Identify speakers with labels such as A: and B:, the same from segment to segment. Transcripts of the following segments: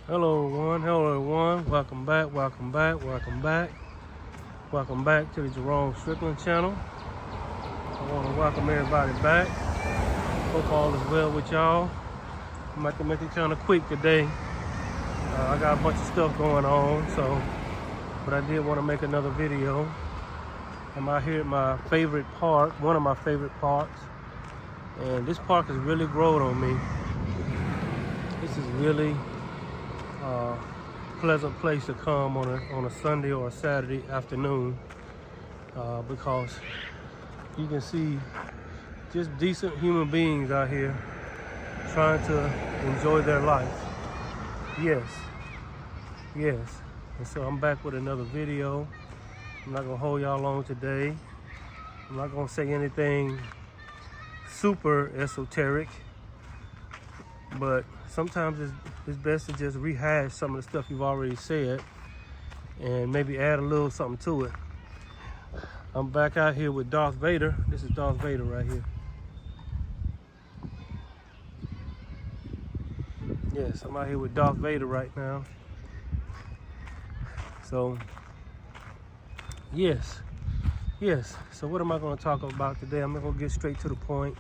A: Hello everyone, welcome back to the Jerome Strickland channel. I want to welcome everybody back. Hope all is well with y'all. I'm about to make it kind of quick today. I got a bunch of stuff going on, but I did want to make another video. I'm out here at my favorite park, one of my favorite parks, and this park has really grown on me. This is really pleasant place to come on a Sunday or a Saturday afternoon because you can see just decent human beings out here trying to enjoy their life. Yes. And so I'm back with another video. I'm not gonna hold y'all long today. I'm not gonna say anything super esoteric, but sometimes it's best to just rehash some of the stuff you've already said and maybe add a little something to it. I'm back out here with Darth Vader. This is Darth Vader right here. Yes, I'm out here with Darth Vader right now. So, yes. So what am I going to talk about today? I'm going to get straight to the point.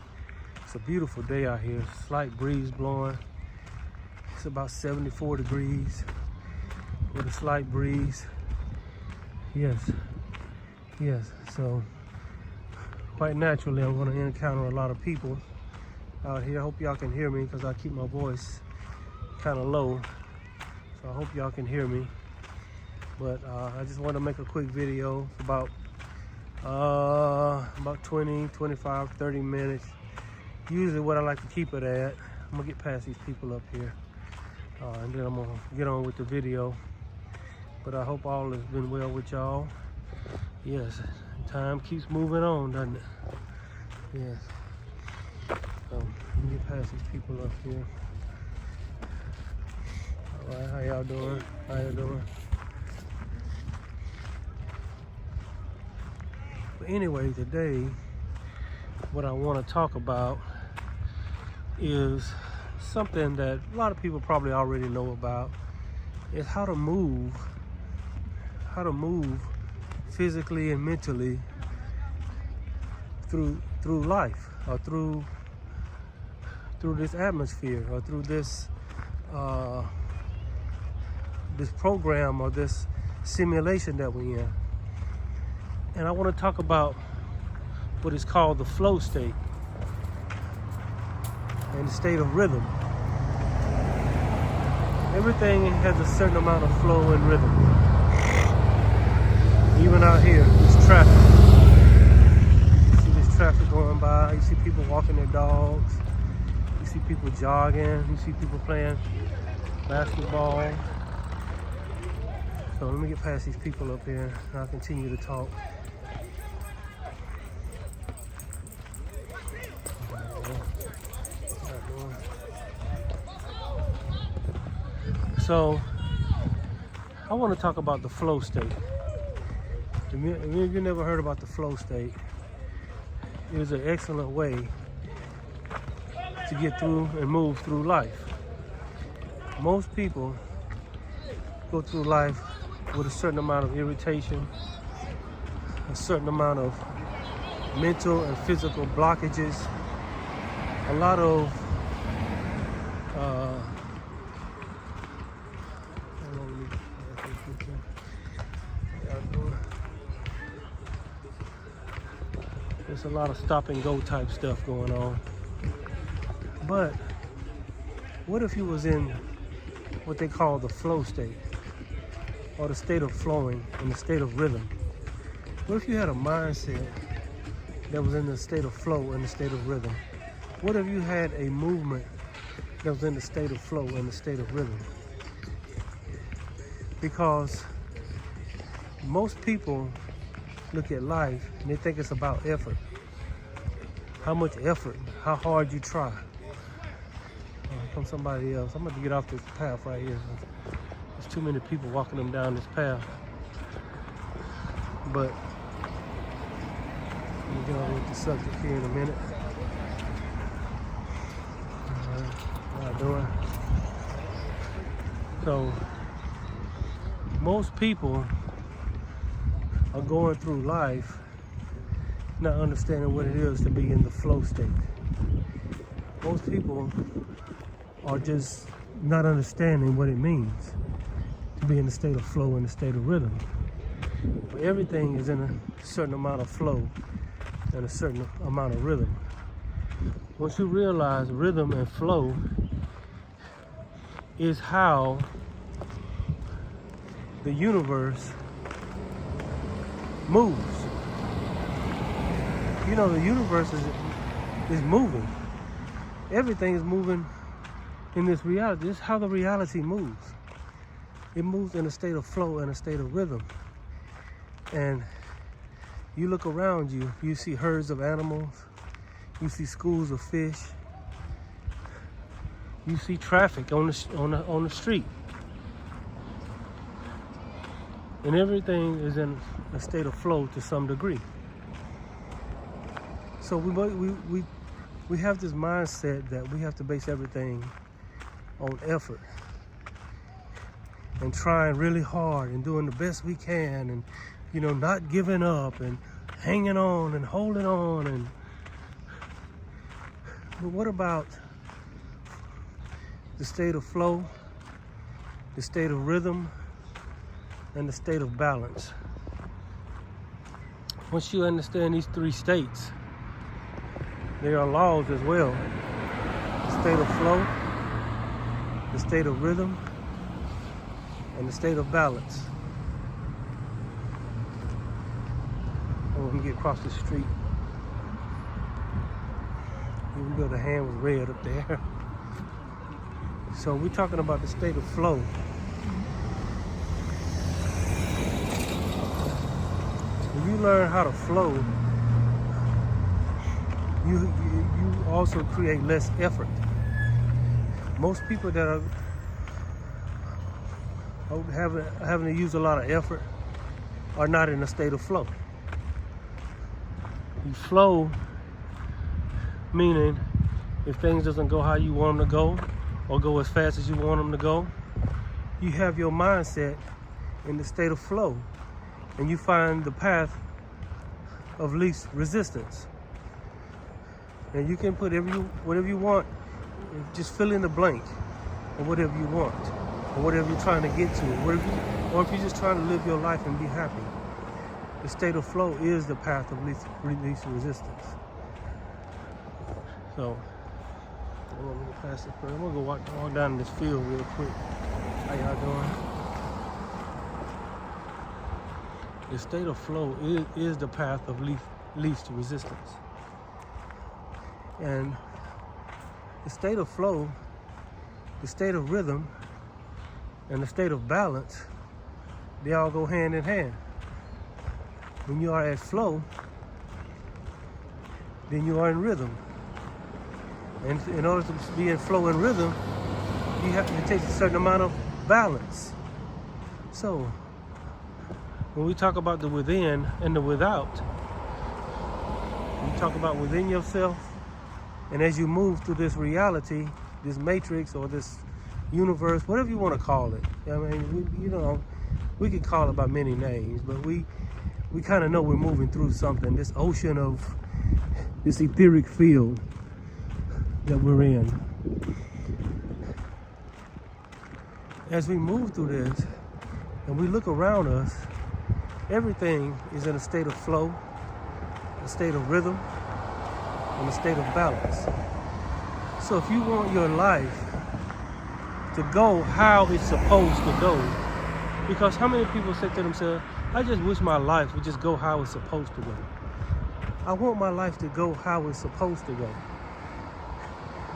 A: It's a beautiful day out here. Slight breeze blowing. It's about 74 degrees with a slight breeze. Yes. So quite naturally, I'm going to encounter a lot of people out here. I hope y'all can hear me because I keep my voice kind of low. So I hope y'all can hear me. But I just want to make a quick video for about 20, 25, 30 minutes. Usually what I like to keep it at. I'm gonna get past these people up here and then I'm gonna get on with the video. But I hope all has been well with y'all. Yes, time keeps moving on, doesn't it? Yes. So let me get past these people up here. All right, how y'all doing? But anyway, today what I want to talk about is something that a lot of people probably already know about, is how to move physically and mentally through life, or through this atmosphere, or through this this program or this simulation that we're in. And I want to talk about what is called the flow state and the state of rhythm. Everything has a certain amount of flow and rhythm. Even out here, there's traffic. You see this traffic going by. You see people walking their dogs. You see people jogging. You see people playing basketball. So let me get past these people up here and I'll continue to talk. So I want to talk about the flow state. If you never heard about the flow state, it is an excellent way to get through and move through life. Most people go through life with a certain amount of irritation, a certain amount of mental and physical blockages, a lot of there's a lot of stop and go type stuff going on. But what if you was in what they call the flow state, or the state of flowing and the state of rhythm? What if you had a mindset that was in the state of flow and the state of rhythm? What if you had a movement that was in the state of flow and the state of rhythm? Because most people look at life and they think it's about effort. How much effort, how hard you try. Here comes somebody else. I'm going to get off this path right here. There's too many people walking them down this path. But we'll get on with the subject here in a minute. All right, how y'all doing? So most people are going through life not understanding what it is to be in the flow state. Most people are just not understanding what it means to be in the state of flow and the state of rhythm. But everything is in a certain amount of flow and a certain amount of rhythm. Once you realize rhythm and flow is how the universe moves. You know, the universe is moving. Everything is moving in this reality. This is how the reality moves. It moves in a state of flow and a state of rhythm. And you look around you, you see herds of animals, you see schools of fish, you see traffic on the street. And everything is in a state of flow to some degree. So we have this mindset that we have to base everything on effort and trying really hard and doing the best we can, and you know, not giving up and hanging on and holding on. And but what about the state of flow, the state of rhythm, and the state of balance? Once you understand these three states, there are laws as well. The state of flow, the state of rhythm, and the state of balance. Oh, let me get across the street. Even though the hand was red up there. So we're talking about the state of flow. When you learn how to flow, you also create less effort. Most people that are having to use a lot of effort are not in a state of flow. You flow, meaning if things doesn't go how you want them to go or go as fast as you want them to go, you have your mindset in the state of flow and you find the path of least resistance. And you can put whatever you want, just fill in the blank of whatever you want, or whatever you're trying to get to, or if you're just trying to live your life and be happy. The state of flow is the path of least resistance. So, I'm gonna pass this first. I'm gonna go walk down in this field real quick. How y'all doing? The state of flow is the path of least resistance. And the state of flow, the state of rhythm, and the state of balance, they all go hand in hand. When you are at flow, then you are in rhythm. And in order to be in flow and rhythm, it takes a certain amount of balance. So, when we talk about the within and the without, we talk about within yourself. And as you move through this reality, this matrix or this universe, whatever you want to call it, I mean, we could call it by many names, but we kind of know we're moving through something, this ocean of this etheric field that we're in. As we move through this and we look around us, everything is in a state of flow, a state of rhythm, and a state of balance. So if you want your life to go how it's supposed to go, because how many people say to themselves, I just wish my life would just go how it's supposed to go. I want my life to go how it's supposed to go.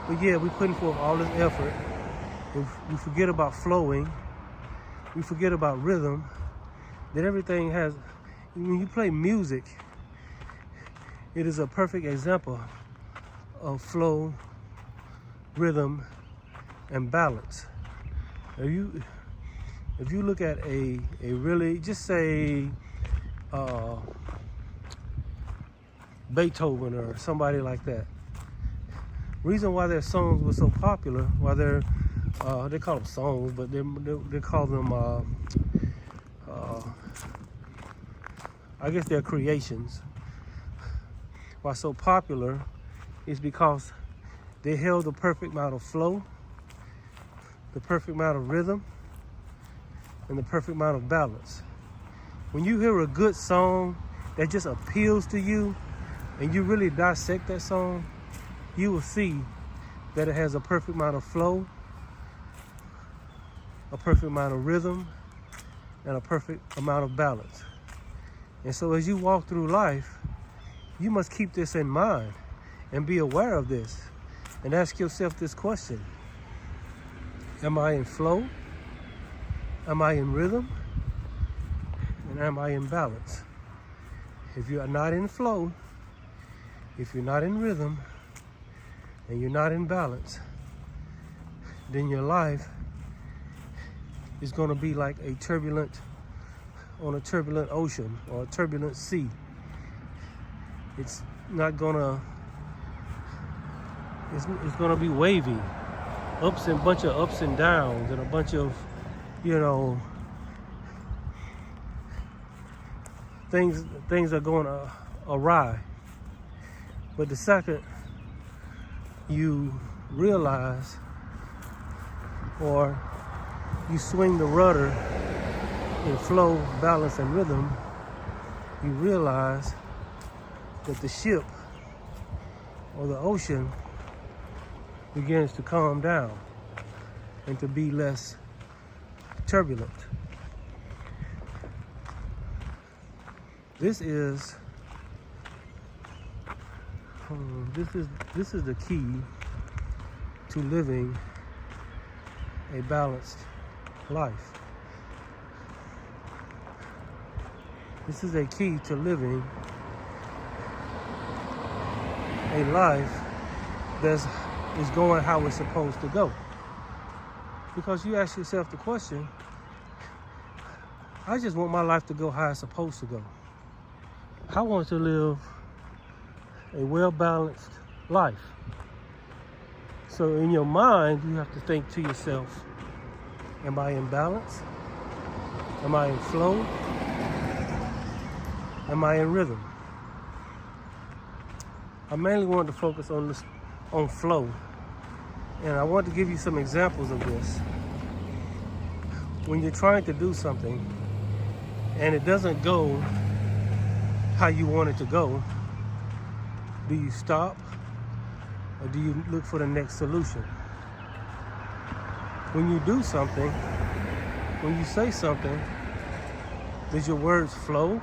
A: But yeah, we're putting forth all this effort. We forget about flowing. We forget about rhythm. That everything has, when you play music, it is a perfect example of flow, rhythm, and balance. If you look at a really, just say Beethoven or somebody like that. Reason why their songs were so popular, why their They call them songs, but they call them, I guess they're creations. Why so popular is because they held the perfect amount of flow, the perfect amount of rhythm, and the perfect amount of balance. When you hear a good song that just appeals to you and you really dissect that song, you will see that it has a perfect amount of flow, a perfect amount of rhythm, and a perfect amount of balance. And so as you walk through life, you must keep this in mind and be aware of this and ask yourself this question: am I in flow? Am I in rhythm? And am I in balance? If you are not in flow, if you're not in rhythm, and you're not in balance, then your life is going to be like a turbulent ocean or a turbulent sea. It's not gonna, it's gonna be wavy, bunch of ups and downs, and a bunch of, things are going awry. But the second you realize, or you swing the rudder in flow, balance, and rhythm, you realize that the ship or the ocean begins to calm down and to be less turbulent. This is the key to living a balanced life. This is a key to living a life that is going how it's supposed to go. Because you ask yourself the question, I just want my life to go how it's supposed to go. I want to live a well-balanced life. So in your mind, you have to think to yourself, am I in balance? Am I in flow? Am I in rhythm? I mainly wanted to focus on flow. And I want to give you some examples of this. When you're trying to do something and it doesn't go how you want it to go, do you stop or do you look for the next solution? When you do something, when you say something, does your words flow?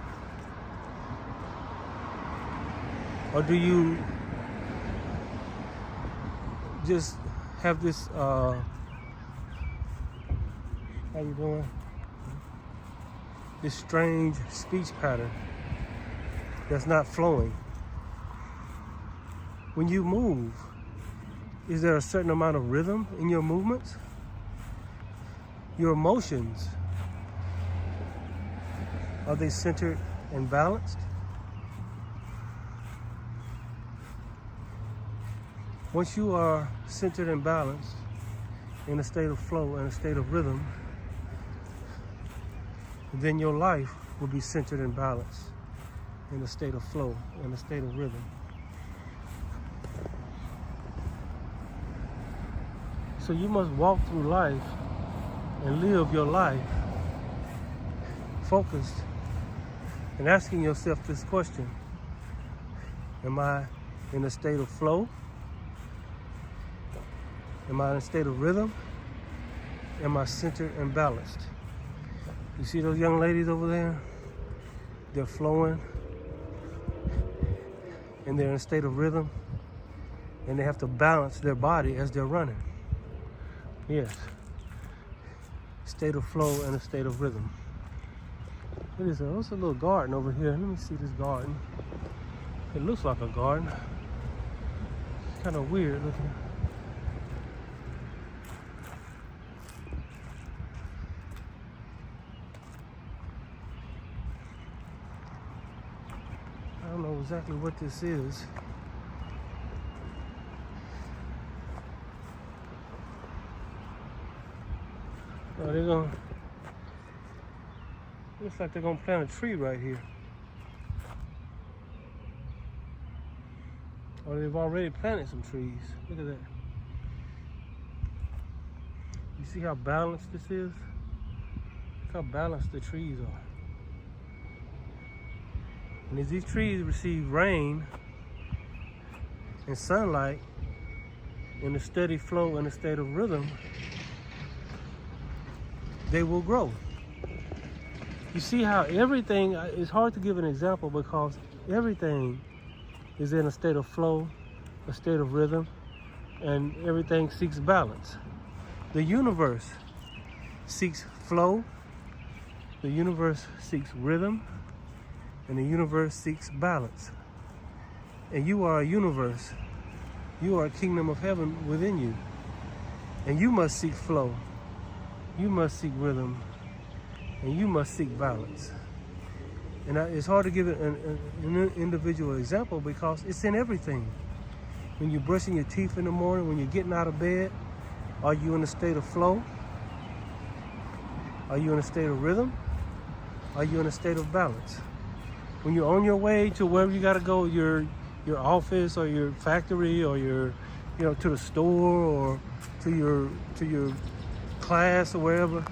A: Or do you just have this, how you doing? This strange speech pattern that's not flowing? When you move, is there a certain amount of rhythm in your movements? Your emotions, are they centered and balanced? Once you are centered and balanced, in a state of flow and a state of rhythm, then your life will be centered and balanced in a state of flow and a state of rhythm. So you must walk through life and live your life focused and asking yourself this question: am I in a state of flow? Am I in a state of rhythm? Am I centered and balanced? You see those young ladies over there? They're flowing and they're in a state of rhythm, and they have to balance their body as they're running. Yes. State of flow and a state of rhythm. What is that? What's a little garden over here? Let me see this garden. It looks like a garden. It's kind of weird looking. I don't know exactly what this is. Oh, they're gonna, looks like they're gonna plant a tree right here. Or they've already planted some trees. Look at that. You see how balanced this is? Look how balanced the trees are. And as these trees receive rain and sunlight in a steady flow and a state of rhythm, they will grow. You see how everything, it's hard to give an example because everything is in a state of flow, a state of rhythm, and everything seeks balance. The universe seeks flow, the universe seeks rhythm, and the universe seeks balance. And you are a universe. You are a kingdom of heaven within you. And you must seek flow. You must seek rhythm. And you must seek balance. And it's hard to give an individual example because it's in everything. When you're brushing your teeth in the morning, when you're getting out of bed, are you in a state of flow? Are you in a state of rhythm? Are you in a state of balance? When you're on your way to wherever you gotta go, your office or your factory or your, to the store or to your class or wherever,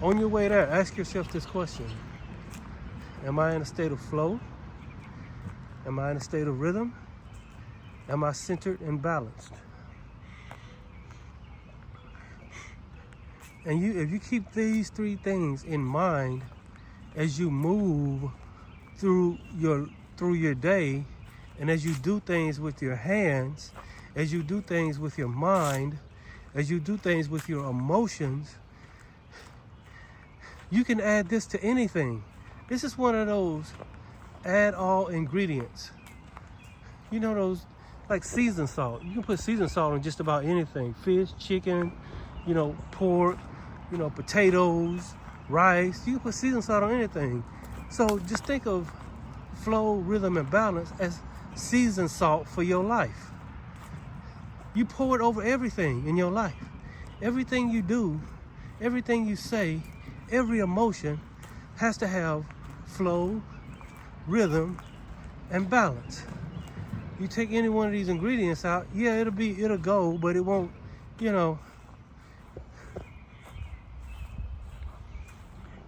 A: on your way there, ask yourself this question. Am I in a state of flow? Am I in a state of rhythm? Am I centered and balanced? And if you keep these three things in mind as you move through your day, and as you do things with your hands, as you do things with your mind, as you do things with your emotions, you can add this to anything. This is one of those add all ingredients. You know those, like seasoned salt. You can put seasoned salt on just about anything. Fish, chicken, pork, potatoes, rice. You can put seasoned salt on anything. So just think of flow, rhythm, and balance as seasoned salt for your life. You pour it over everything in your life. Everything you do, everything you say, every emotion has to have flow, rhythm, and balance. You take any one of these ingredients out, yeah, it'll go, but it won't,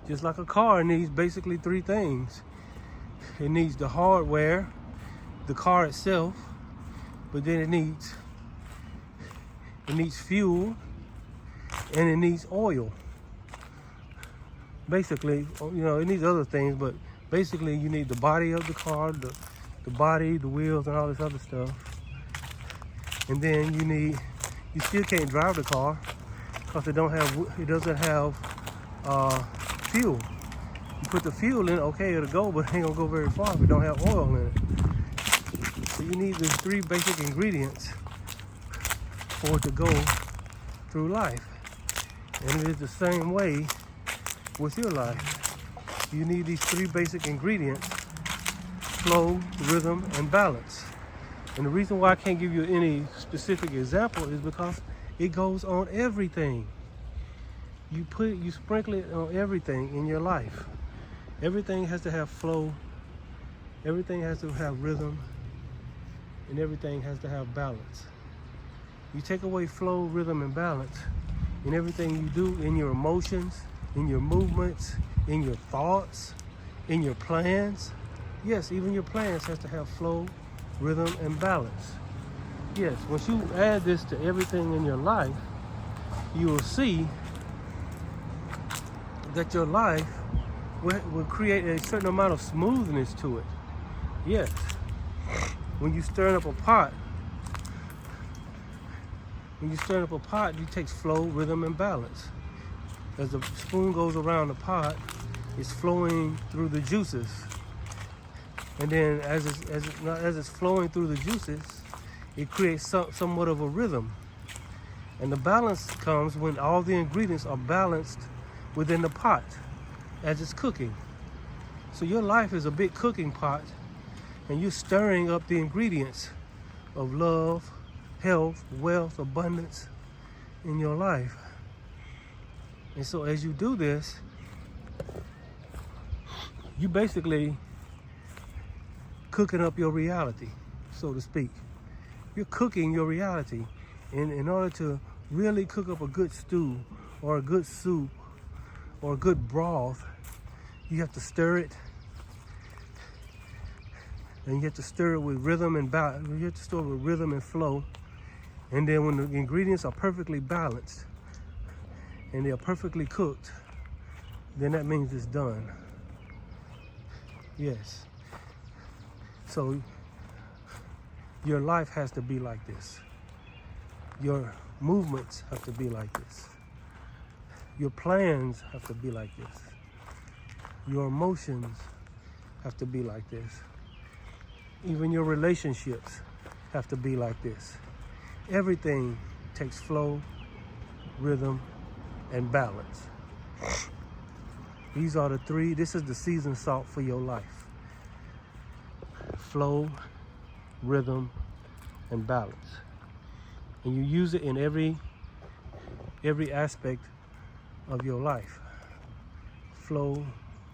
A: just like a car needs basically three things. It needs the hardware, the car itself, but then it needs fuel, and it needs oil. Basically, it needs other things, but basically you need the body of the car, the body, the wheels, and all this other stuff. And then you still can't drive the car because it doesn't have fuel. You put the fuel in, okay, it'll go, but it ain't gonna go very far if it don't have oil in it. So you need these three basic ingredients for it to go through life. And it is the same way with your life. You need these three basic ingredients: flow, rhythm, and balance. And the reason why I can't give you any specific example is because it goes on everything. You sprinkle it on everything in your life. Everything has to have flow, everything has to have rhythm, and everything has to have balance. You take away flow, rhythm, and balance in everything you do, in your emotions, in your movements, in your thoughts, in your plans. Yes, even your plans has to have flow, rhythm, and balance. Yes, once you add this to everything in your life, you will see that your life will create a certain amount of smoothness to it. Yes, when you stir up a pot, it takes flow, rhythm, and balance. As the spoon goes around the pot, it's flowing through the juices. And then as it's flowing through the juices, it creates somewhat of a rhythm. And the balance comes when all the ingredients are balanced within the pot as it's cooking. So your life is a big cooking pot, and you're stirring up the ingredients of love, health, wealth, abundance in your life. And so as you do this, you basically cooking up your reality, so to speak. You're cooking your reality. And in order to really cook up a good stew or a good soup or a good broth, you have to stir it. And you have to stir it with rhythm and balance. You have to stir it with rhythm and flow. And then when the ingredients are perfectly balanced and they are perfectly cooked, then that means it's done. Yes. So your life has to be like this. Your movements have to be like this. Your plans have to be like this. Your emotions have to be like this. Even your relationships have to be like this. Everything takes flow, rhythm, and balance. These are the three. This is the seasoned salt for your life. Flow, rhythm, and balance. And you use it in every aspect of your life. Flow,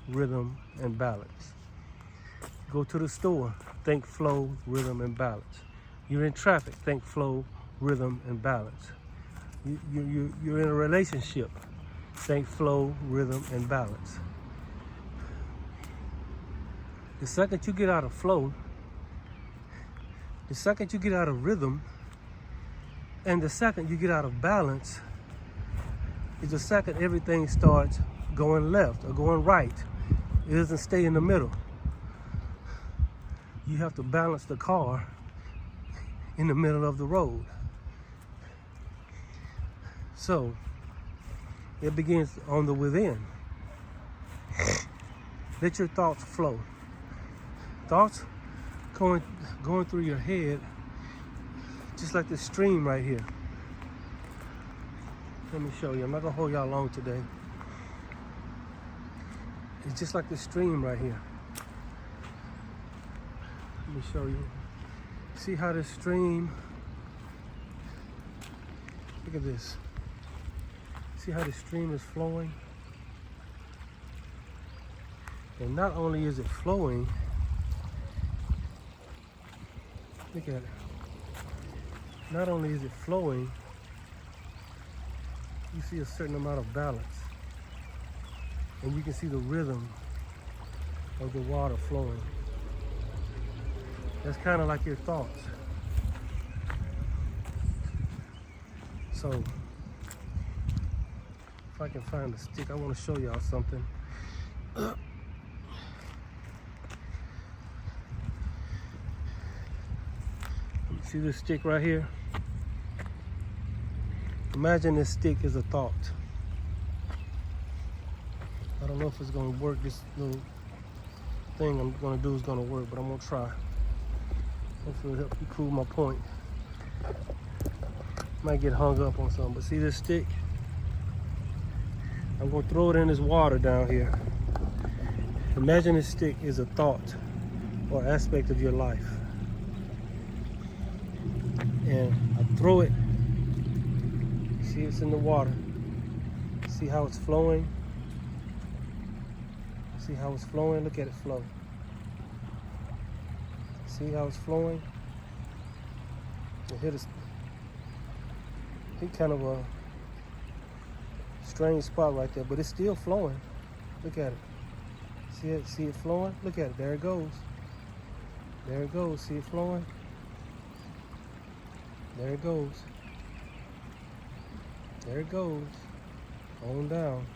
A: rhythm, and balance. Go to the store, think flow, rhythm, and balance. You're in traffic, think flow, rhythm, and balance. You're in a relationship, think flow, rhythm, and balance. The second you get out of flow, the second you get out of rhythm, and the second you get out of balance, is the second everything starts going left or going right. It doesn't stay in the middle. You have to balance the car in the middle of the road. So it begins on the within. Let your thoughts flow. Thoughts going through your head, just like this stream right here. Let me show you. I'm not gonna hold y'all long today. It's just like this stream right here. Let me show you. See how this stream, look at this. See how the stream is flowing? And not only is it flowing, look at it. Not only is it flowing, you see a certain amount of balance. And you can see the rhythm of the water flowing. That's kind of like your thoughts. So, if I can find a stick, I want to show y'all something. See this stick right here? Imagine this stick is a thought. I don't know if it's gonna work. This little thing I'm gonna do is gonna work, but I'm gonna try. Hopefully it'll help you prove my point. Might get hung up on something, but see this stick? I'm gonna throw it in this water down here. Imagine this stick is a thought or aspect of your life. And I throw it. See, it's in the water. See how it's flowing? See how it's flowing? Look at it flow. See how it's flowing? It hit kind of a strange spot right there, but it's still flowing. Look at it. See it? See it flowing? Look at it. There it goes. There it goes. See it flowing? There it goes. There it goes. On down.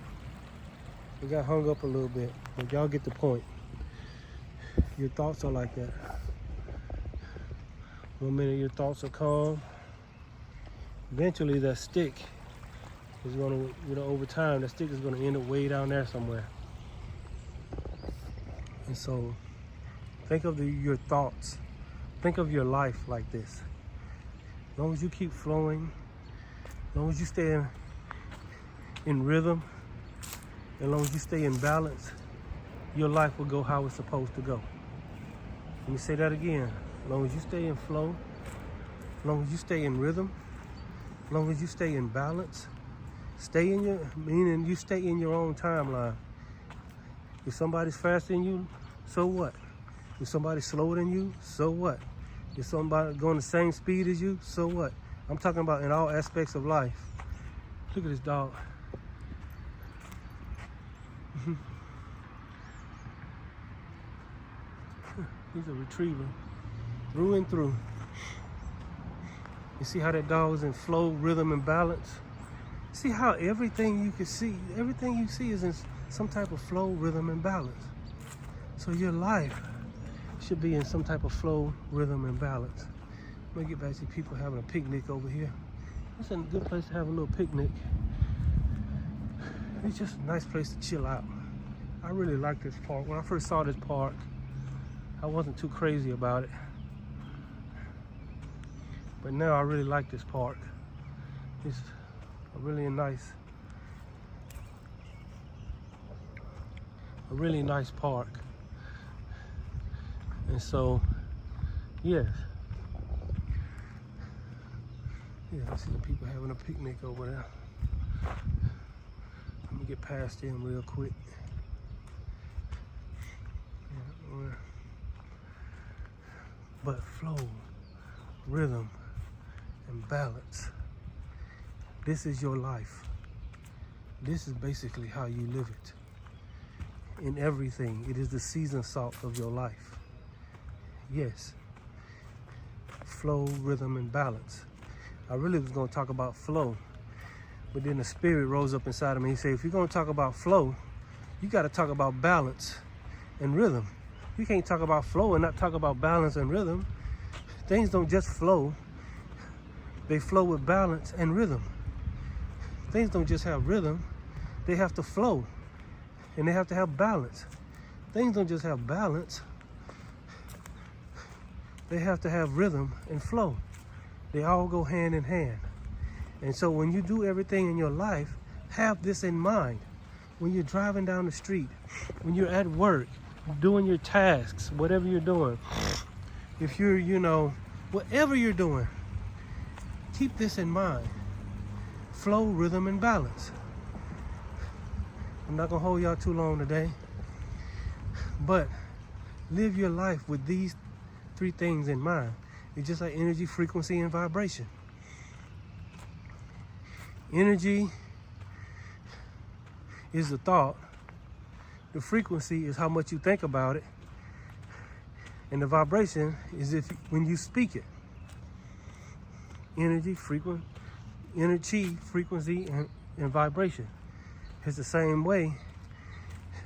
A: We got hung up a little bit, but y'all get the point. Your thoughts are like that. One minute your thoughts are calm. Eventually that stick is gonna, over time, that stick is gonna end up way down there somewhere. And so, think of your thoughts. Think of your life like this. As long as you keep flowing, as long as you stay in rhythm, as long as you stay in balance, your life will go how it's supposed to go. Let me say that again. As long as you stay in flow, as long as you stay in rhythm, as long as you stay in balance, Stay in your, meaning you stay in your own timeline. If somebody's faster than you, so what? If somebody's slower than you, so what? If somebody going the same speed as you, so what? I'm talking about in all aspects of life. Look at this dog. He's a retriever, through and through. You see how that dog is in flow, rhythm, and balance? See how everything you can see, everything you see is in some type of flow, rhythm, and balance. So your life should be in some type of flow, rhythm, and balance. Let me get back to people having a picnic over here. It's a good place to have a little picnic. It's just a nice place to chill out. I really like this park. When I first saw this park, I wasn't too crazy about it. But now I really like this park. It's a really nice park. And so, yes. Yeah, I see the people having a picnic over there. Let me get past them real quick. But flow, rhythm, and balance. This is your life. This is basically how you live it. In everything, it is the seasoned salt of your life. Yes. Flow, rhythm, and balance. I really was going to talk about flow, but then the spirit rose up inside of me. He said, if you're going to talk about flow, you got to talk about balance and rhythm. You can't talk about flow and not talk about balance and rhythm. Things don't just flow. They flow with balance and rhythm. Things don't just have rhythm. They have to flow. And they have to have balance. Things don't just have balance. They have to have rhythm and flow. They all go hand in hand. And so when you do everything in your life, have this in mind. When you're driving down the street, when you're at work, doing your tasks, whatever you're doing, if you're, whatever you're doing, keep this in mind. Flow, rhythm, and balance. I'm not gonna hold y'all too long today, but live your life with these three things in mind. It's just like energy, frequency, and vibration. Energy is the thought. The frequency is how much you think about it. And the vibration is when you speak it. Energy, frequency, and vibration. It's the same way.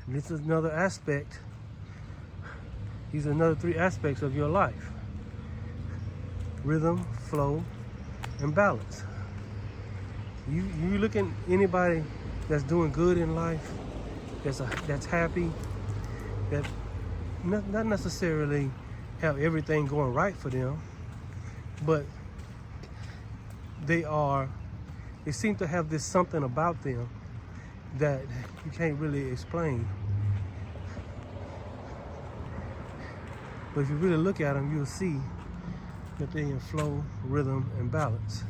A: This is another aspect. These are another three aspects of your life. Rhythm, flow, and balance. You look at anybody that's doing good in life, that's happy, that not necessarily have everything going right for them, but they seem to have this something about them that you can't really explain. But if you really look at them, you'll see that they're in flow, rhythm, and balance.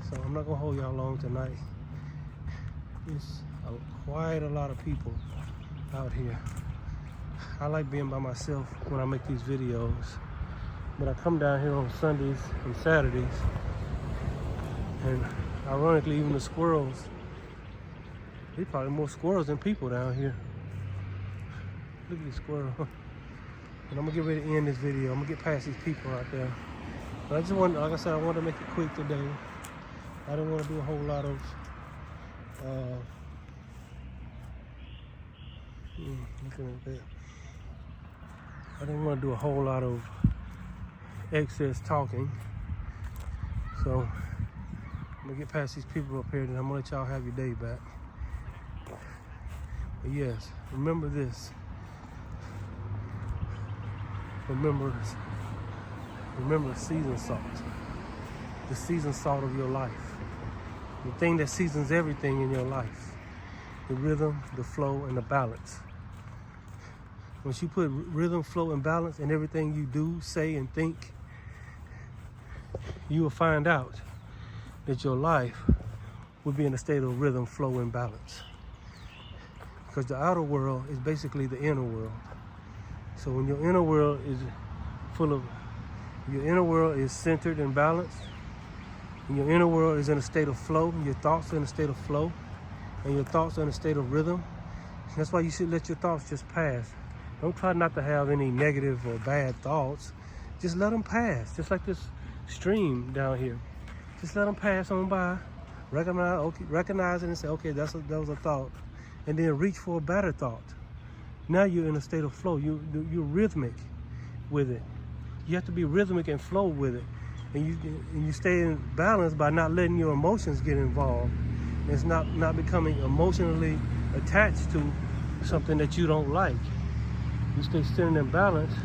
A: So I'm not gonna hold y'all long tonight. It's quite a lot of people out here. I like being by myself when I make these videos, but I come down here on Sundays and Saturdays, and ironically, even the squirrels, there's probably more squirrels than people down here. Look at these squirrels. And I'm gonna get ready to end this video. I'm gonna get past these people out there. But I just want, like I said, I wanted to make it quick today. I didn't want to do a whole lot of looking at that. I didn't want to do a whole lot of excess talking. So I'm gonna get past these people up here, and I'm gonna let y'all have your day back. But yes, remember this. Remember seasoned salt. The seasoned salt of your life. The thing that seasons everything in your life. The rhythm, the flow, and the balance. Once you put rhythm, flow, and balance in everything you do, say, and think, you will find out that your life will be in a state of rhythm, flow, and balance. Because the outer world is basically the inner world. So when your inner world is your inner world is centered and balanced, and your inner world is in a state of flow, your thoughts are in a state of flow, and your thoughts are in a state of rhythm. That's why you should let your thoughts just pass. Don't try not to have any negative or bad thoughts. Just let them pass, just like this stream down here. Just let them pass on by. Recognize it and say, okay, that was a thought. And then reach for a better thought. Now you're in a state of flow. You're rhythmic with it. You have to be rhythmic and flow with it. And you stay in balance by not letting your emotions get involved. It's not becoming emotionally attached to something that you don't like. You stay centered and balanced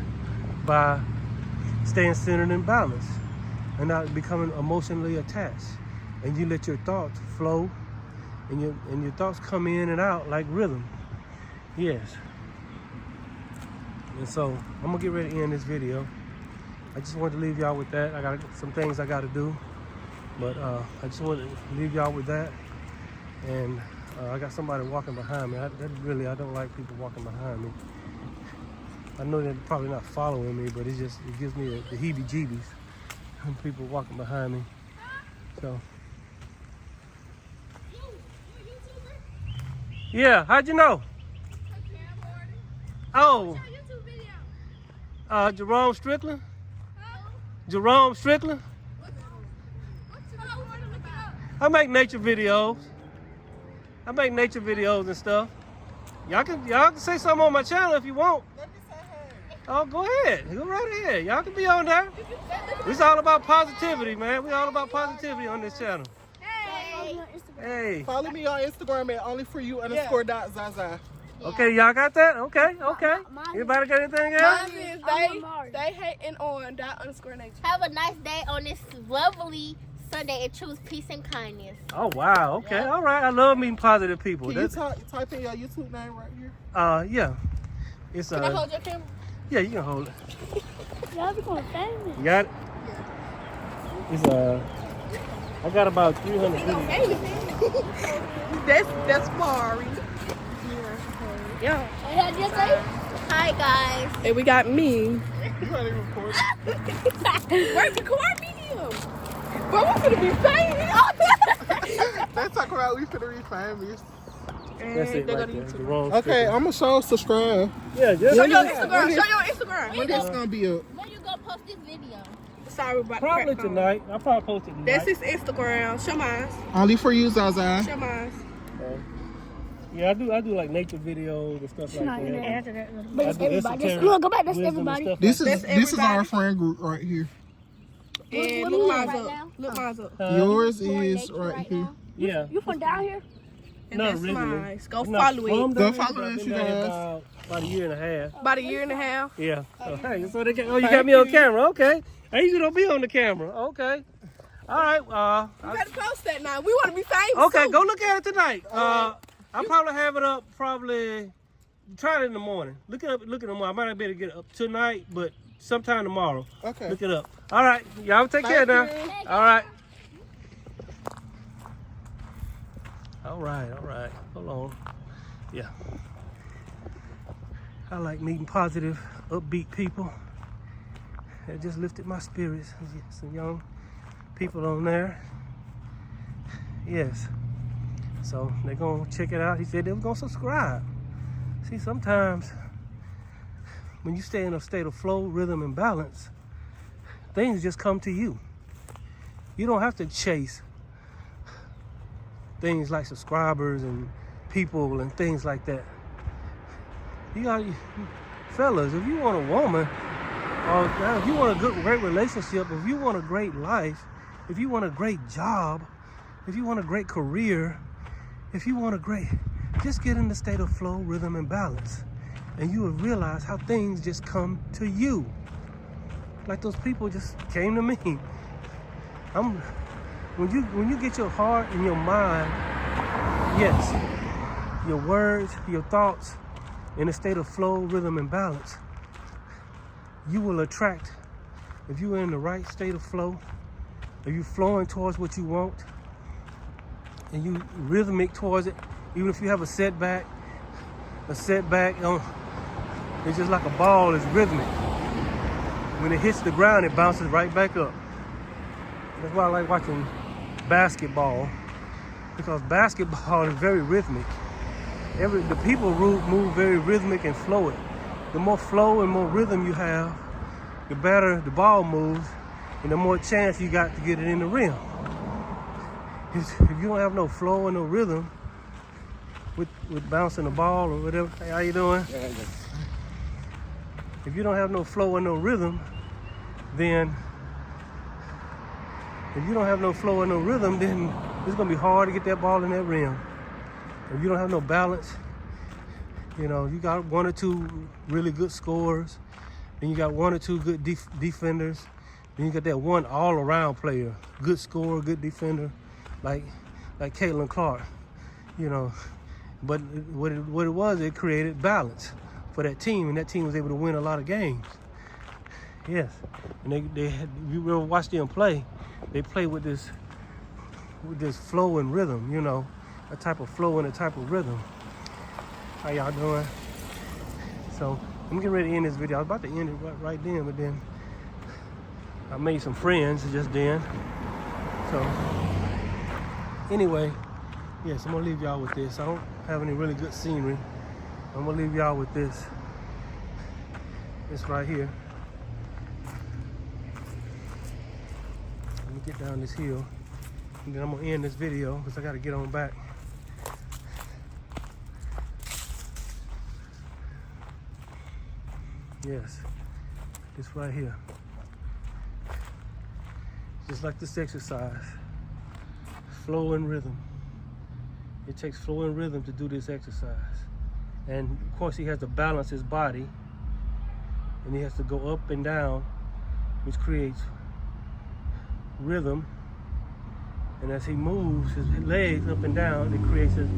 A: by staying centered and balanced and not becoming emotionally attached. And you let your thoughts flow, and your thoughts come in and out like rhythm. Yes. And so I'm gonna get ready to end this video. I just wanted to leave y'all with that. I got some things I got to do, but I just wanted to leave y'all with that. And I got somebody walking behind me. I don't like people walking behind me. I know they're probably not following me, but it gives me the heebie-jeebies when people walking behind me. So. Yeah, how'd you know? Oh. Jerome Strickland? Jerome Strickland? I make nature videos. and stuff. Y'all can say something on my channel if you want.
B: Let me say hey.
A: Oh, go ahead. Go right ahead. Y'all can be on there. It's all about positivity, man. We all about positivity on this channel. Hey.
B: Follow me on Instagram at onlyforyou_.zaza.
A: Okay, y'all got that? Okay. Anybody got anything else?
C: Mine is they hating on ._nature.
D: Have a nice day on this lovely Sunday and choose peace and kindness.
A: Oh, wow. Okay. All right. I love meeting positive people.
B: Can you type in your YouTube name right here?
A: Yeah. It's
C: Can I hold your camera?
A: Yeah, you can hold it.
D: Y'all be going famous.
A: You got it? It's I got about 300 videos.
C: That's Mari. Yeah.
D: Hi guys.
C: And we got me.
B: You not even recording.
C: Where's the core medium? But we're gonna be famous.
B: They talk about we finna be famous.
A: That's it
C: They
A: right
C: go to
A: there.
C: YouTube.
A: Jerome
B: Okay,
A: Strickland.
B: I'm gonna show subscribe.
A: Yeah, just
C: Show your
B: When
C: Instagram.
B: When this gonna be up?
D: When you gonna post this video?
C: Sorry about the
A: probably
C: crap
A: tonight. I'll probably post it tonight.
C: That's his Instagram. Show mine.
B: Only for you, Zaza.
C: Show mine.
A: Yeah, I do like nature videos and stuff like that.
D: But it's
A: I do
D: everybody.
A: esoteric
D: Look, go back. That's
A: wisdom and
D: everybody.
A: stuff
B: This
A: like
B: is
C: That's
B: this is our
C: everybody.
B: friend group right here.
C: And
D: What
C: look
D: we
C: mine
D: right
C: up.
D: now?
C: Look mine up.
A: that.
B: Yours
D: Going
B: is
D: nature
B: right here.
D: now?
A: Yeah.
D: You from down here?
C: And
A: Not
C: that's
A: really.
C: mine. Go
A: I'm not
C: follow
A: from
C: it.
A: down
B: Go
A: here,
B: follow
A: but I've
B: us,
A: been
B: you
A: down here
B: guys.
A: about a year and a half.
C: About a year and a half.
A: Yeah. So, hey, so they you got me on camera. Okay. I usually don't be on the camera. Okay. All right.
C: You better post that now. We want to be famous.
A: Okay,
C: too.
A: go look at it tonight. I'll probably have it up try it in the morning. Look in the morning. I might not be able to get it up tonight, but sometime tomorrow.
B: Okay.
A: Look it up. All right. Y'all take care now.
B: you.
A: All right. All right. Hold on. Yeah. I like meeting positive, upbeat people. It just lifted my spirits. Some young people on there. Yes. So they're gonna check it out. He said they were gonna subscribe. See, sometimes when you stay in a state of flow, rhythm, and balance, things just come to you. You don't have to chase things like subscribers and people and things like that. You got, fellas, if you want a woman, or if you want a great relationship, if you want a great life, if you want a great job, if you want a great career, just get in the state of flow, rhythm, and balance. And you will realize how things just come to you. Like those people just came to me. When you get your heart and your mind, yes, your words, your thoughts, in a state of flow, rhythm, and balance, you will attract, if you're in the right state of flow, if you're flowing towards what you want, and you rhythmic towards it. Even if you have a setback, it's just like a ball is rhythmic. When it hits the ground, it bounces right back up. That's why I like watching basketball, because basketball is very rhythmic. The people move very rhythmic and fluid. The more flow and more rhythm you have, the better the ball moves, and the more chance you got to get it in the rim. If you don't have no flow and no rhythm with bouncing the ball or whatever, hey, how you doing? If you don't have no flow and no rhythm, then it's gonna be hard to get that ball in that rim. If you don't have no balance, you know, you got one or two really good scorers, then you got one or two good defenders, then you got that one all-around player, good scorer, good defender, like Caitlin Clark, you know. But what it was, it created balance for that team, and that team was able to win a lot of games. Yes, and you ever watch them play, they play with this flow and rhythm, you know, a type of flow and a type of rhythm. How y'all doing? So I'm getting ready to end this video. I was about to end it right then, but then I made some friends just then. So anyway, yes, I'm gonna leave y'all with this. I don't have any really good scenery. I'm gonna leave y'all with this. This right here. Let me get down this hill, and then I'm gonna end this video because I gotta get on back. Yes, this right here. Just like this exercise, flow and rhythm. It takes flow and rhythm to do this exercise. And of course he has to balance his body, and he has to go up and down, which creates rhythm. And as he moves his legs up and down, it creates as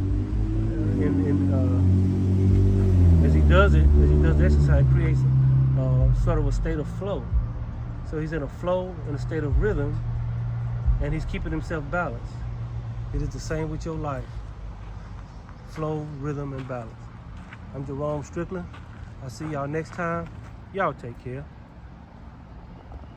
A: he does the exercise, it creates sort of a state of flow. So he's in a flow, in a state of rhythm, and he's keeping himself balanced. It is the same with your life. Flow, rhythm, and balance. I'm Jerome Strickland. I'll see y'all next time. Y'all take care.